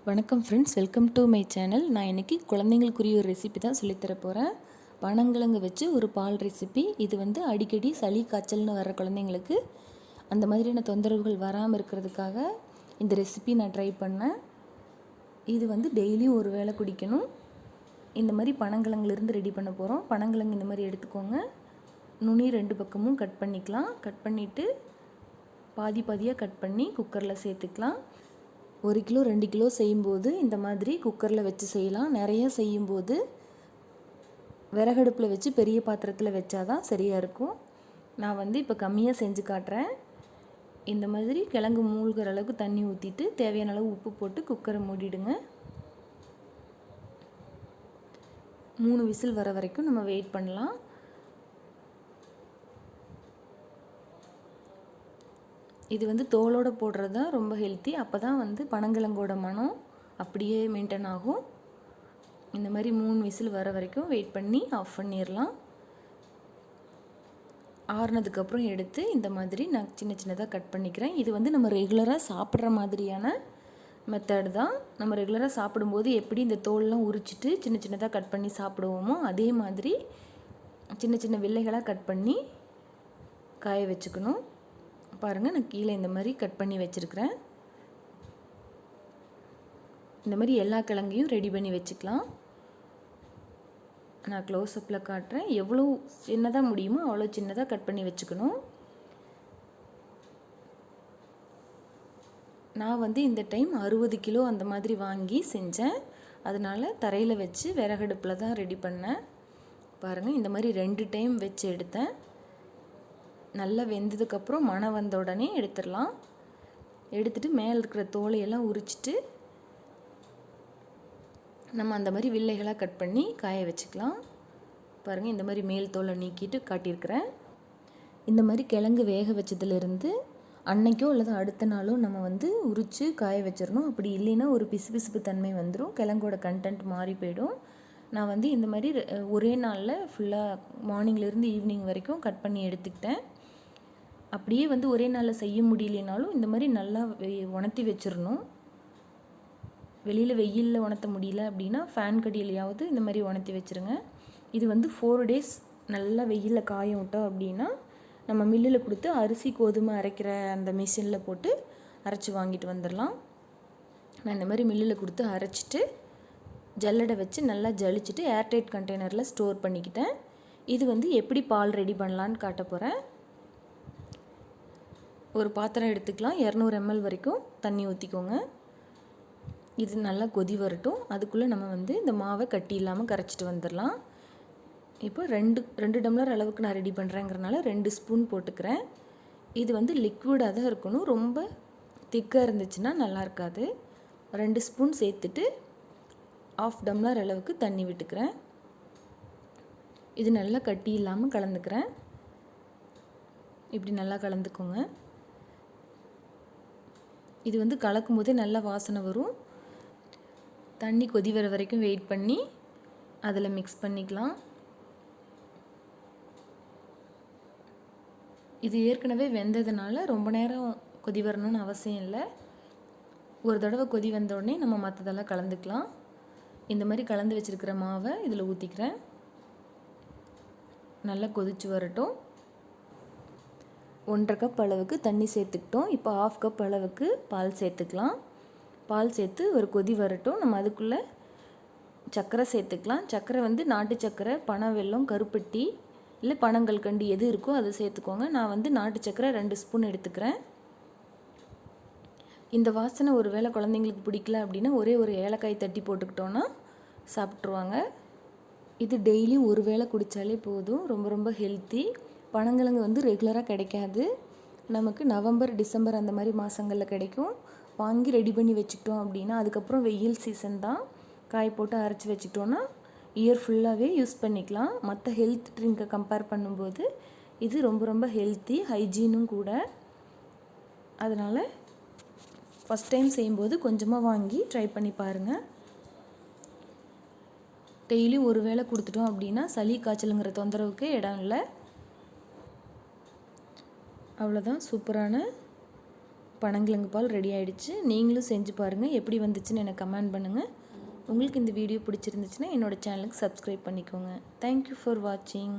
வணக்கம் friends, welcome to my channel. நான் இன்றைக்கி குழந்தைங்களுக்குரிய ஒரு ரெசிபி தான் சொல்லித்தர போகிறேன். பனங்கிழங்கு வச்சு ஒரு பால் ரெசிபி. இது அடிக்கடி சளி காய்ச்சல்னு வர்ற குழந்தைங்களுக்கு அந்த மாதிரியான தொந்தரவுகள் வராமல் இருக்கிறதுக்காக இந்த ரெசிபி நான் ட்ரை பண்ணேன். இது டெய்லியும் ஒரு வேளை குடிக்கணும். இந்த மாதிரி பனங்கிழங்குலேருந்து ரெடி பண்ண போகிறோம். பனங்கிழங்கு இந்த மாதிரி எடுத்துக்கோங்க. நுனி 2 பக்கமும் கட் பண்ணிக்கலாம். கட் பண்ணிவிட்டு பாதி பாதியாக கட் பண்ணி குக்கரில் சேர்த்துக்கலாம். 1 கிலோ 2 கிலோ செய்யும்போது இந்த மாதிரி குக்கரில் வச்சு செய்யலாம். நிறைய செய்யும்போது விறகடுப்பில் வச்சு பெரிய பாத்திரத்தில் வச்சாதான் சரியாக இருக்கும். நான் இப்போ கம்மியாக செஞ்சு காட்டுறேன். இந்த மாதிரி கிழங்கு மூழ்கிற அளவுக்கு தண்ணி ஊற்றிட்டு தேவையான அளவு உப்பு போட்டு குக்கரை மூடிடுங்க. 3 விசில் வர வரைக்கும் நம்ம வெயிட் பண்ணலாம். இது தோலோடு போடுறது தான் ரொம்ப ஹெல்த்தி. அப்போ தான் பனங்கிழங்கோட மனம் அப்படியே மெயின்டைன் ஆகும். இந்த மாதிரி 3 விசில் வர வரைக்கும் வெயிட் பண்ணி ஆஃப் பண்ணிடலாம். ஆறுனதுக்கப்புறம் எடுத்து இந்த மாதிரி நான் சின்ன சின்னதாக கட் பண்ணிக்கிறேன். இது நம்ம ரெகுலராக சாப்பிட்ற மாதிரியான மெத்தட் தான். நம்ம ரெகுலராக சாப்பிடும்போது எப்படி இந்த தோல்லாம் உரிச்சிட்டு சின்ன சின்னதாக கட் பண்ணி சாப்பிடுவோமோ அதே மாதிரி சின்ன சின்ன வில்லைகளாக கட் பண்ணி காய வச்சுக்கணும். பாருங்கள், நான் கீழே இந்த மாதிரி கட் பண்ணி வச்சுருக்கிறேன். இந்த மாதிரி எல்லா கிழங்கையும் ரெடி பண்ணி வச்சுக்கலாம். நான் க்ளோஸ்அப்பில் காட்டுறேன். எவ்வளோ சின்னதாக முடியுமோ அவ்வளோ சின்னதாக கட் பண்ணி வச்சுக்கணும். நான் இந்த டைம் 60 கிலோ அந்த மாதிரி வாங்கி செஞ்சேன். அதனால் தரையில் வச்சு விறகடுப்பில் தான் ரெடி பண்ணேன். பாருங்கள், இந்த மாதிரி 2 டைம் வச்சு எடுத்தேன். நல்லா வெந்ததுக்கப்புறம் மணம் வந்த உடனே எடுத்துடலாம். எடுத்துகிட்டு மேலே இருக்கிற தோலையெல்லாம் உரிச்சிட்டு நம்ம அந்த மாதிரி வில்லைகளாக கட் பண்ணி காய வச்சுக்கலாம். பாருங்கள், இந்த மாதிரி மேல் தோலை நீக்கிட்டு காட்டியிருக்கிறேன். இந்த மாதிரி கிழங்கு வேக வச்சதுலேருந்து அன்னைக்கோ அல்லது அடுத்த நாளோ நம்ம உரித்து காய வச்சிடணும். அப்படி இல்லைன்னா ஒரு பிசுபிசுப்பு தன்மை வந்துடும். கிழங்கோட கண்டென்ட் மாறி போயிடும். நான் இந்த மாதிரி ஒரே நாளில் ஃபுல்லாக மார்னிங்லேருந்து ஈவினிங் வரைக்கும் கட் பண்ணி எடுத்துக்கிட்டேன். அப்படியே ஒரே நாளில் செய்ய முடியலனாலும் இந்த மாதிரி நல்லா உணர்த்தி வச்சிடணும். வெளியில் வெயிலில் உணர்த்த முடியல அப்படின்னா ஃபேன் கடியிலையாவது இந்த மாதிரி உணர்த்தி வச்சுருங்க. இது 4 டேஸ் நல்லா வெயிலில் காய விட்டோம் அப்படின்னா நம்ம மில்லில் கொடுத்து அரிசி கோதுமை அரைக்கிற அந்த மிஷினில் போட்டு அரைச்சி வாங்கிட்டு வந்துடலாம். நான் இந்த மாதிரி மில்லில் கொடுத்து அரைச்சிட்டு ஜல்லடை வச்சு நல்லா ஜலிச்சுட்டு ஏர்டைட் கண்டெய்னரில் ஸ்டோர் பண்ணிக்கிட்டேன். இது எப்படி பால் ரெடி பண்ணலான்னு காட்ட போகிறேன். ஒரு பாத்திரம் எடுத்துக்கலாம். 200 ml வரைக்கும் தண்ணி ஊற்றிக்கோங்க. இது நல்லா கொதி வரட்டும். அதுக்குள்ளே நம்ம இந்த மாவை கட்டி இல்லாமல் கரைச்சிட்டு வந்துடலாம். இப்போ 2 டம்ளர் அளவுக்கு நான் ரெடி பண்ணுறேங்கிறனால 2 ஸ்பூன் போட்டுக்கிறேன். இது லிக்விடாக தான் இருக்கணும். ரொம்ப திக்காக இருந்துச்சுன்னா நல்லா இருக்காது. 2 ஸ்பூன் சேர்த்துட்டு 1/2 டம்ளர் அளவுக்கு தண்ணி விட்டுக்கிறேன். இது நல்லா கட்டி இல்லாமல் கலந்துக்கிறேன். இப்படி நல்லா கலந்துக்கோங்க. இது கலக்கும் போதே நல்ல வாசனை வரும். தண்ணி கொதி வர வரைக்கும் வெயிட் பண்ணி அதில் மிக்ஸ் பண்ணிக்கலாம். இது ஏற்கனவே வெந்ததுனால ரொம்ப நேரம் கொதி வரணும்னு அவசியம் இல்லை. ஒரு தடவை கொதி வந்தோடனே நம்ம மற்றதெல்லாம் கலந்துக்கலாம். இந்த மாதிரி கலந்து வச்சுருக்கிற மாவை இதில் ஊற்றிக்கிறேன். நல்லா கொதிச்சு வரட்டும். 1/2 கப் அளவுக்கு தண்ணி சேர்த்துக்கிட்டோம். இப்போ 1/2 கப் அளவுக்கு பால் சேர்த்துக்கலாம். பால் சேர்த்து ஒரு கொதி வரட்டும். நம்ம அதுக்குள்ளே சர்க்கரை சேர்த்துக்கலாம். சர்க்கரை நாட்டு சர்க்கரை, பனை வெல்லம், கருப்பட்டி இல்லை பனங்கல்கண்டு எது இருக்கோ அதை சேர்த்துக்கோங்க. நான் நாட்டு சர்க்கரை 2 ஸ்பூன் எடுத்துக்கிறேன். இந்த வாசனை ஒரு வேளை குழந்தைங்களுக்கு பிடிக்கல அப்படின்னா ஒரே ஒரு ஏலக்காய் தட்டி போட்டுக்கிட்டோன்னா சாப்பிட்ருவாங்க. இது டெய்லி ஒரு வேளை குடித்தாலே போதும். ரொம்ப ரொம்ப ஹெல்த்தி. பனங்கிழங்கு ரெகுலராக கிடைக்காது. நமக்கு நவம்பர், டிசம்பர் அந்த மாதிரி மாதங்களில் கிடைக்கும். வாங்கி ரெடி பண்ணி வச்சுக்கிட்டோம் அப்படின்னா அதுக்கப்புறம் வெயில் சீசன் தான். காய் போட்டு அரைச்சி வச்சுக்கிட்டோன்னா இயர் ஃபுல்லாகவே யூஸ் பண்ணிக்கலாம். மற்ற ஹெல்த் ட்ரிங்கை கம்பேர் பண்ணும்போது இது ரொம்ப ரொம்ப ஹெல்த்தி, ஹைஜீனும் கூட. அதனால் ஃபஸ்ட் டைம் செய்யும்போது கொஞ்சமாக வாங்கி ட்ரை பண்ணி பாருங்கள். டெய்லி ஒரு வேளை கொடுத்துட்டோம் அப்படின்னா சளி காய்ச்சலுங்கிற தொந்தரவுக்கு இடம் இல்லை. அவ்வளோதான். சூப்பரான பனங்கிழங்கு பால் ரெடி ஆகிடுச்சு. நீங்களும் செஞ்சு பாருங்கள், எப்படி வந்துச்சுன்னு எனக்கு கமெண்ட் பண்ணுங்கள். உங்களுக்கு இந்த வீடியோ பிடிச்சிருந்துச்சுன்னா என்னோடய சேனலுக்கு சப்ஸ்கிரைப் பண்ணிக்கோங்க. தேங்க்யூ ஃபார் வாட்சிங்.